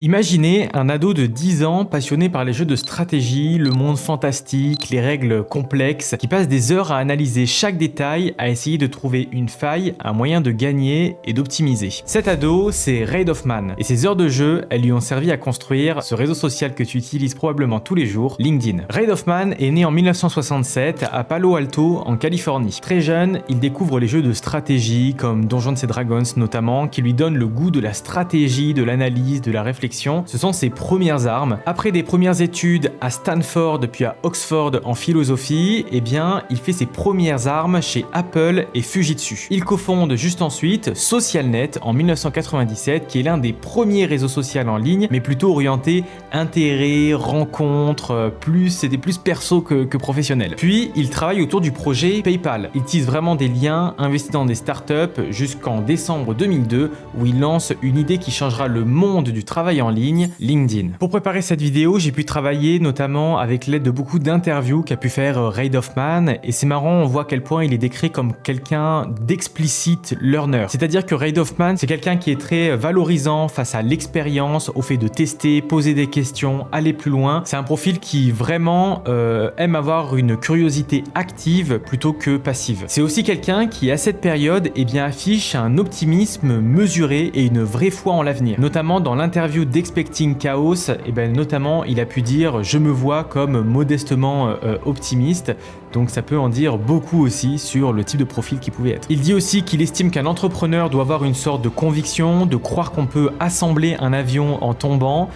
Imaginez un ado de 10 ans passionné par les jeux de stratégie, le monde fantastique, les règles complexes, qui passe des heures à analyser chaque détail, à essayer de trouver une faille, un moyen de gagner et d'optimiser. Cet ado, c'est Reid Hoffman, et ses heures de jeu, elles lui ont servi à construire ce réseau social que tu utilises probablement tous les jours, LinkedIn. Reid Hoffman est né en 1967 à Palo Alto, en Californie. Très jeune, il découvre les jeux de stratégie, comme Dungeons & Dragons notamment, qui lui donnent le goût de la stratégie, de l'analyse, de la réflexion. Ce sont ses premières armes. Après des premières études à Stanford puis à Oxford en philosophie, il fait ses premières armes chez Apple et Fujitsu. Il cofonde juste ensuite SocialNet en 1997, qui est l'un des premiers réseaux sociaux en ligne, mais plutôt orienté intérêt, rencontres, c'était plus perso que professionnel. Puis il travaille autour du projet PayPal. Il tisse vraiment des liens, investit dans des startups jusqu'en décembre 2002, où il lance une idée qui changera le monde du travail en ligne, LinkedIn. Pour préparer cette vidéo, j'ai pu travailler notamment avec l'aide de beaucoup d'interviews qu'a pu faire Reid Hoffman, et c'est marrant, on voit à quel point il est décrit comme quelqu'un d'explicite learner. C'est-à-dire que Reid Hoffman, c'est quelqu'un qui est très valorisant face à l'expérience, au fait de tester, poser des questions, aller plus loin. C'est un profil qui vraiment aime avoir une curiosité active plutôt que passive. C'est aussi quelqu'un qui, à cette période, affiche un optimisme mesuré et une vraie foi en l'avenir. Notamment dans l'interview d'Expecting Chaos, notamment il a pu dire « Je me vois comme modestement optimiste ». Donc ça peut en dire beaucoup aussi sur le type de profil qu'il pouvait être. Il dit aussi qu'il estime qu'un entrepreneur doit avoir une sorte de conviction, de croire qu'on peut assembler un avion en tombant,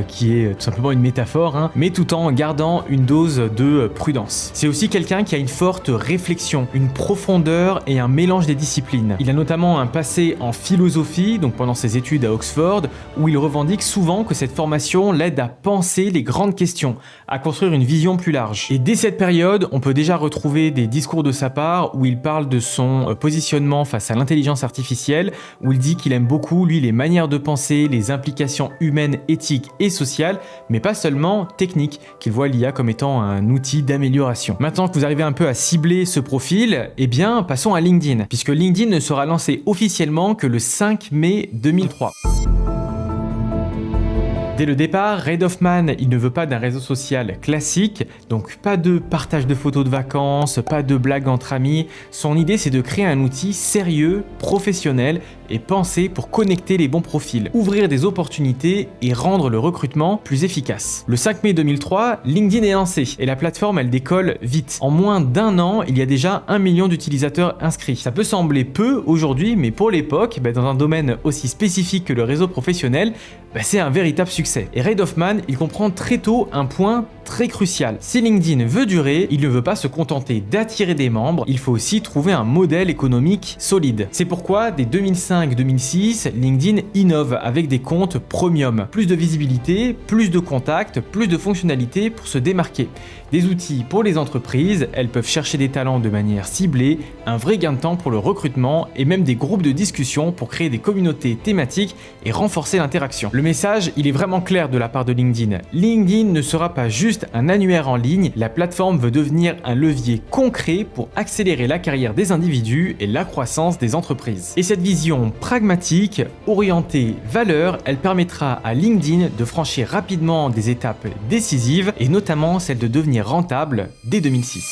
qui est tout simplement une métaphore, mais tout en gardant une dose de prudence. C'est aussi quelqu'un qui a une forte réflexion, une profondeur et un mélange des disciplines. Il a notamment un passé en philosophie, donc pendant ses études à Oxford, où il revendique souvent que cette formation l'aide à penser les grandes questions, à construire une vision plus large. Et dès cette période, on peut déjà retrouver des discours de sa part où il parle de son positionnement face à l'intelligence artificielle, où il dit qu'il aime beaucoup, lui, les manières de penser, les implications humaines, éthiques et sociales, mais pas seulement techniques, qu'il voit l'IA comme étant un outil d'amélioration. Maintenant que vous arrivez un peu à cibler ce profil, passons à LinkedIn, puisque LinkedIn ne sera lancé officiellement que le 5 mai 2003. Dès le départ, Reid Hoffman, il ne veut pas d'un réseau social classique, donc pas de partage de photos de vacances, pas de blagues entre amis. Son idée, c'est de créer un outil sérieux, professionnel et pensé pour connecter les bons profils, ouvrir des opportunités et rendre le recrutement plus efficace. Le 5 mai 2003, LinkedIn est lancé et la plateforme, elle décolle vite. En moins d'un an, il y a déjà 1 million d'utilisateurs inscrits. Ça peut sembler peu aujourd'hui, mais pour l'époque, dans un domaine aussi spécifique que le réseau professionnel, c'est un véritable succès. Et Reid Hoffman, il comprend très tôt un point très crucial. Si LinkedIn veut durer, il ne veut pas se contenter d'attirer des membres, il faut aussi trouver un modèle économique solide. C'est pourquoi, dès 2005-2006, LinkedIn innove avec des comptes premium. Plus de visibilité, plus de contacts, plus de fonctionnalités pour se démarquer. Des outils pour les entreprises, elles peuvent chercher des talents de manière ciblée, un vrai gain de temps pour le recrutement et même des groupes de discussion pour créer des communautés thématiques et renforcer l'interaction. Le message, il est vraiment clair de la part de LinkedIn. LinkedIn ne sera pas juste un annuaire en ligne, la plateforme veut devenir un levier concret pour accélérer la carrière des individus et la croissance des entreprises. Et cette vision pragmatique, orientée valeur, elle permettra à LinkedIn de franchir rapidement des étapes décisives et notamment celle de devenir rentable dès 2006.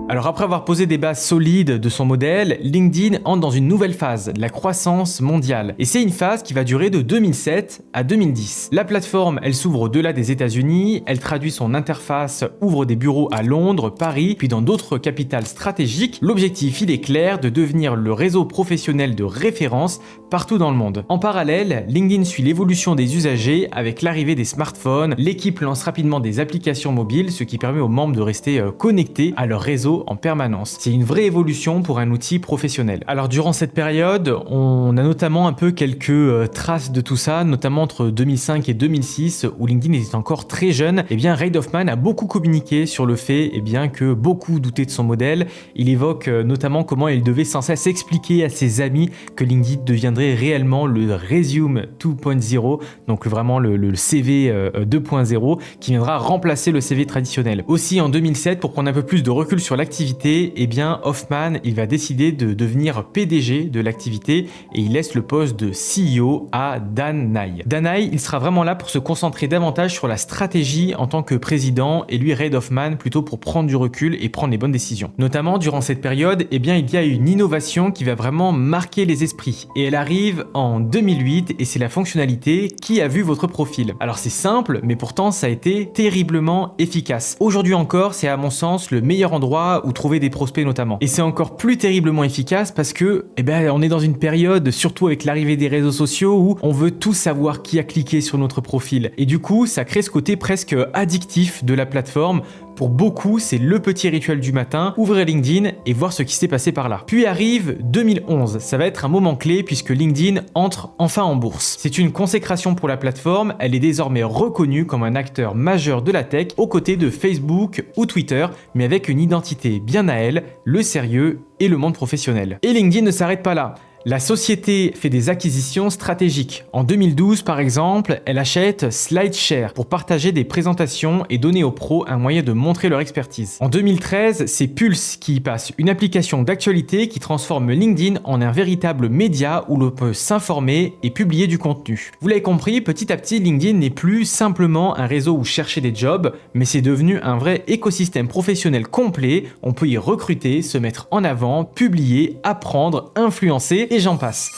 Alors après avoir posé des bases solides de son modèle, LinkedIn entre dans une nouvelle phase, la croissance mondiale. Et c'est une phase qui va durer de 2007 à 2010. La plateforme, elle s'ouvre au-delà des États-Unis, elle traduit son interface, ouvre des bureaux à Londres, Paris, puis dans d'autres capitales stratégiques. L'objectif, il est clair, de devenir le réseau professionnel de référence partout dans le monde. En parallèle, LinkedIn suit l'évolution des usagers avec l'arrivée des smartphones. L'équipe lance rapidement des applications mobiles, ce qui permet aux membres de rester connectés à leur réseau en permanence. C'est une vraie évolution pour un outil professionnel. Alors durant cette période, on a notamment un peu quelques traces de tout ça, notamment entre 2005 et 2006 où LinkedIn était encore très jeune. Reid Hoffman a beaucoup communiqué sur le fait que beaucoup doutaient de son modèle. Il évoque notamment comment il devait sans cesse expliquer à ses amis que LinkedIn deviendrait réellement le Resume 2.0, donc vraiment le CV 2.0 qui viendra remplacer le CV traditionnel. Aussi en 2007, pour prendre un peu plus de recul sur l'activité, l'activité, eh bien Hoffman, il va décider de devenir PDG de l'activité et il laisse le poste de CEO à Dan Nye. Dan Nye, il sera vraiment là pour se concentrer davantage sur la stratégie en tant que président et lui, Reid Hoffman, plutôt pour prendre du recul et prendre les bonnes décisions. Notamment durant cette période, eh bien il y a une innovation qui va vraiment marquer les esprits et elle arrive en 2008 et c'est la fonctionnalité qui a vu votre profil. Alors c'est simple, mais pourtant ça a été terriblement efficace. Aujourd'hui encore, c'est à mon sens le meilleur endroit où trouver des prospects notamment. Et c'est encore plus terriblement efficace parce que, on est dans une période, surtout avec l'arrivée des réseaux sociaux, où on veut tous savoir qui a cliqué sur notre profil. Et du coup, ça crée ce côté presque addictif de la plateforme. Pour beaucoup, c'est le petit rituel du matin, ouvrir LinkedIn et voir ce qui s'est passé par là. Puis arrive 2011, ça va être un moment clé puisque LinkedIn entre enfin en bourse. C'est une consécration pour la plateforme, elle est désormais reconnue comme un acteur majeur de la tech aux côtés de Facebook ou Twitter, mais avec une identité bien à elle, le sérieux et le monde professionnel. Et LinkedIn ne s'arrête pas là. La société fait des acquisitions stratégiques. En 2012, par exemple, elle achète SlideShare pour partager des présentations et donner aux pros un moyen de montrer leur expertise. En 2013, c'est Pulse qui y passe, une application d'actualité qui transforme LinkedIn en un véritable média où l'on peut s'informer et publier du contenu. Vous l'avez compris, petit à petit, LinkedIn n'est plus simplement un réseau où chercher des jobs, mais c'est devenu un vrai écosystème professionnel complet. On peut y recruter, se mettre en avant, publier, apprendre, influencer, et j'en passe.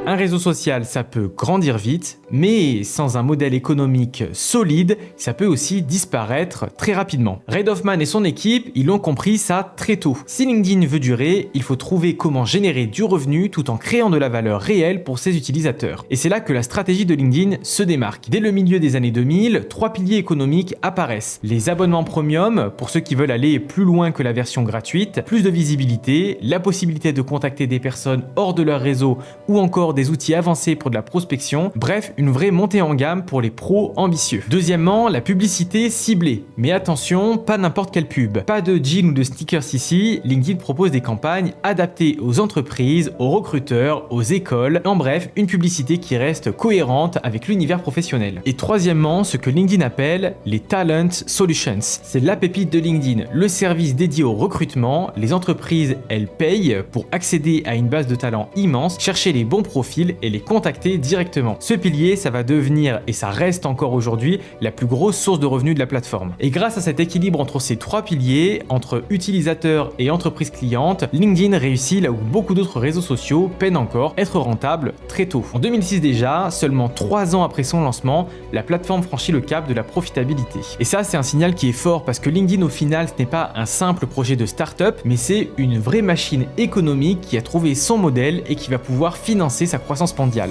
Un réseau social, ça peut grandir vite, mais sans un modèle économique solide, ça peut aussi disparaître très rapidement. Reid Hoffman et son équipe, ils l'ont compris ça très tôt. Si LinkedIn veut durer, il faut trouver comment générer du revenu tout en créant de la valeur réelle pour ses utilisateurs. Et c'est là que la stratégie de LinkedIn se démarque. Dès le milieu des années 2000, 3 piliers économiques apparaissent. Les abonnements premium, pour ceux qui veulent aller plus loin que la version gratuite, plus de visibilité, la possibilité de contacter des personnes hors de leur réseau ou encore des outils avancés pour de la prospection, bref, une vraie montée en gamme pour les pros ambitieux. Deuxièmement, la publicité ciblée. Mais attention, pas n'importe quelle pub. Pas de jeans ou de stickers ici, LinkedIn propose des campagnes adaptées aux entreprises, aux recruteurs, aux écoles, en bref, une publicité qui reste cohérente avec l'univers professionnel. Et troisièmement, ce que LinkedIn appelle les Talent Solutions. C'est la pépite de LinkedIn, le service dédié au recrutement. Les entreprises, elles payent pour accéder à une base de talents immense, chercher les bons profils et les contacter directement. Ce pilier, ça va devenir, et ça reste encore aujourd'hui, la plus grosse source de revenus de la plateforme. Et grâce à cet équilibre entre ces trois piliers, entre utilisateurs et entreprises clientes, LinkedIn réussit là où beaucoup d'autres réseaux sociaux peinent encore à être rentables très tôt. En 2006 déjà, seulement 3 ans après son lancement, la plateforme franchit le cap de la profitabilité. Et ça, c'est un signal qui est fort parce que LinkedIn, au final, ce n'est pas un simple projet de start-up, mais c'est une vraie machine économique qui a trouvé son modèle et qui va pouvoir financer sa croissance mondiale.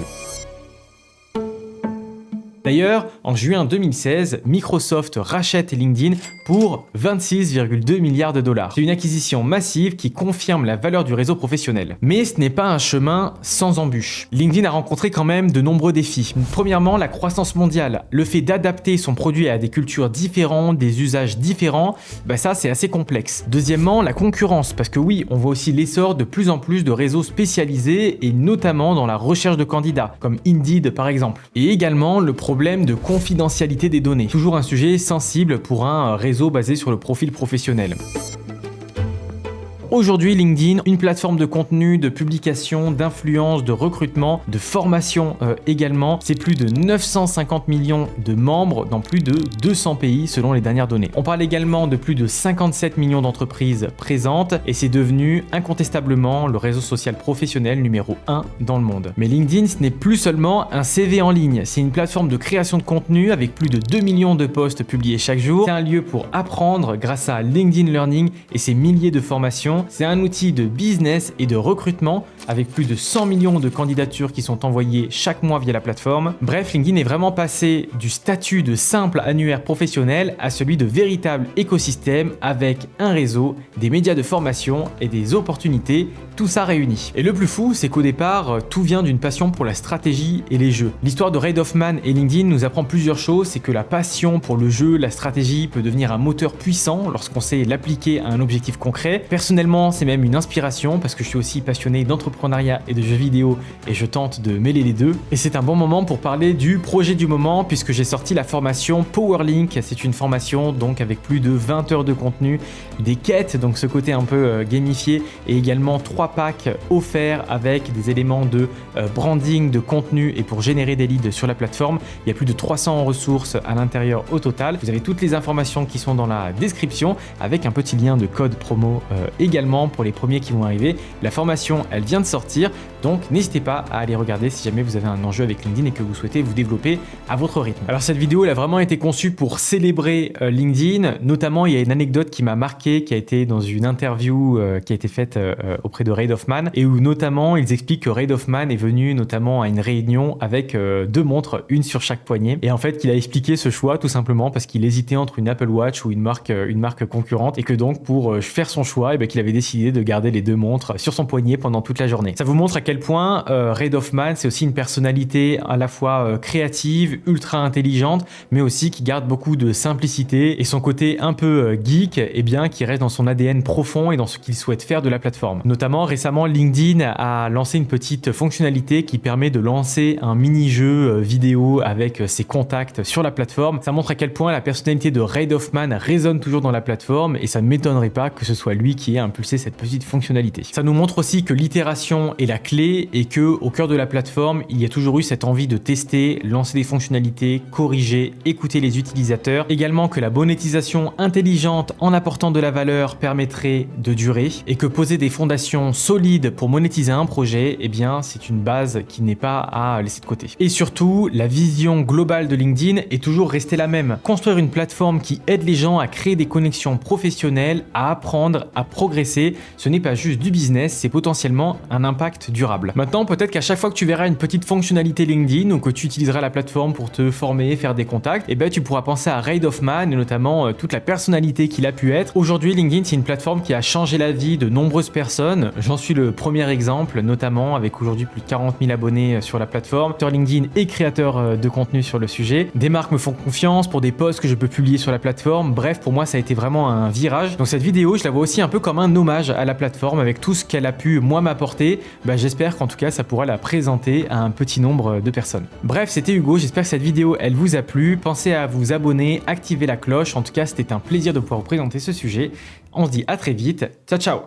D'ailleurs, en juin 2016, Microsoft rachète LinkedIn pour 26,2 milliards de dollars. C'est une acquisition massive qui confirme la valeur du réseau professionnel. Mais ce n'est pas un chemin sans embûches. LinkedIn a rencontré quand même de nombreux défis. Premièrement, la croissance mondiale. Le fait d'adapter son produit à des cultures différentes, des usages différents, ça c'est assez complexe. Deuxièmement, la concurrence, parce que oui, on voit aussi l'essor de plus en plus de réseaux spécialisés et notamment dans la recherche de candidats, comme Indeed par exemple. Et également le problème de confidentialité des données. Toujours un sujet sensible pour un réseau basé sur le profil professionnel. Aujourd'hui, LinkedIn, une plateforme de contenu, de publication, d'influence, de recrutement, de formation également. C'est plus de 950 millions de membres dans plus de 200 pays selon les dernières données. On parle également de plus de 57 millions d'entreprises présentes et c'est devenu incontestablement le réseau social professionnel numéro 1 dans le monde. Mais LinkedIn, ce n'est plus seulement un CV en ligne, c'est une plateforme de création de contenu avec plus de 2 millions de posts publiés chaque jour. C'est un lieu pour apprendre grâce à LinkedIn Learning et ses milliers de formations. C'est un outil de business et de recrutement avec plus de 100 millions de candidatures qui sont envoyées chaque mois via la plateforme. Bref, LinkedIn est vraiment passé du statut de simple annuaire professionnel à celui de véritable écosystème avec un réseau, des médias de formation et des opportunités, tout ça réuni. Et le plus fou, c'est qu'au départ, tout vient d'une passion pour la stratégie et les jeux. L'histoire de Reid Hoffman et LinkedIn nous apprend plusieurs choses, c'est que la passion pour le jeu, la stratégie peut devenir un moteur puissant lorsqu'on sait l'appliquer à un objectif concret. Personnellement, Potentiellement, c'est même une inspiration parce que je suis aussi passionné d'entrepreneuriat et de jeux vidéo et je tente de mêler les deux. Et c'est un bon moment pour parler du projet du moment puisque j'ai sorti la formation Powerlink. C'est une formation donc avec plus de 20 heures de contenu, des quêtes, donc ce côté un peu gamifié, et également 3 packs offerts avec des éléments de branding, de contenu et pour générer des leads sur la plateforme. Il y a plus de 300 ressources à l'intérieur au total. Vous avez toutes les informations qui sont dans la description avec un petit lien de code promo également pour les premiers qui vont arriver. La formation, elle vient de sortir, donc n'hésitez pas à aller regarder si jamais vous avez un enjeu avec LinkedIn et que vous souhaitez vous développer à votre rythme. Alors cette vidéo, elle a vraiment été conçue pour célébrer LinkedIn. Notamment, il y a une anecdote qui m'a marqué, qui a été dans une interview qui a été faite auprès de Reid Hoffman, et où notamment ils expliquent que Reid Hoffman est venu notamment à une réunion avec 2 montres, une sur chaque poignet, et en fait qu'il a expliqué ce choix tout simplement parce qu'il hésitait entre une Apple Watch ou une marque concurrente, et que donc pour faire son choix, et qu'il avait décidé de garder les 2 montres sur son poignet pendant toute la journée. Ça vous montre à quel point Reid Hoffman, c'est aussi une personnalité à la fois créative, ultra intelligente, mais aussi qui garde beaucoup de simplicité, et son côté un peu geek, qui reste dans son ADN profond et dans ce qu'il souhaite faire de la plateforme. Notamment, récemment, LinkedIn a lancé une petite fonctionnalité qui permet de lancer un mini-jeu vidéo avec ses contacts sur la plateforme. Ça montre à quel point la personnalité de Reid Hoffman résonne toujours dans la plateforme, et ça ne m'étonnerait pas que ce soit lui qui ait impulsé cette petite fonctionnalité. Ça nous montre aussi que l'itération est la clé et que au cœur de la plateforme, il y a toujours eu cette envie de tester, lancer des fonctionnalités, corriger, écouter les utilisateurs. Également que la monétisation intelligente en apportant de la valeur permettrait de durer, et que poser des fondations solides pour monétiser un projet, c'est une base qui n'est pas à laisser de côté. Et surtout, la vision globale de LinkedIn est toujours restée la même. Construire une plateforme qui aide les gens à créer des connexions professionnelles, à apprendre, à progresser, ce n'est pas juste du business, c'est potentiellement un impact durable. Maintenant, peut-être qu'à chaque fois que tu verras une petite fonctionnalité LinkedIn ou que tu utiliseras la plateforme pour te former, faire des contacts, tu pourras penser à Reid Hoffman et notamment toute la personnalité qu'il a pu être. Aujourd'hui, LinkedIn, c'est une plateforme qui a changé la vie de nombreuses personnes. J'en suis le premier exemple, notamment avec aujourd'hui plus de 40 000 abonnés sur la plateforme, sur LinkedIn et créateur de contenu sur le sujet. Des marques me font confiance pour des posts que je peux publier sur la plateforme. Bref, pour moi, ça a été vraiment un virage. Donc cette vidéo, je la vois aussi un peu comme un hommage à la plateforme avec tout ce qu'elle a pu, moi, m'apporter. J'espère qu'en tout cas, ça pourra la présenter à un petit nombre de personnes. Bref, c'était Hugo. J'espère que cette vidéo, elle vous a plu. Pensez à vous abonner, activer la cloche. En tout cas, c'était un plaisir de pouvoir vous présenter ce sujet. On se dit à très vite. Ciao, ciao!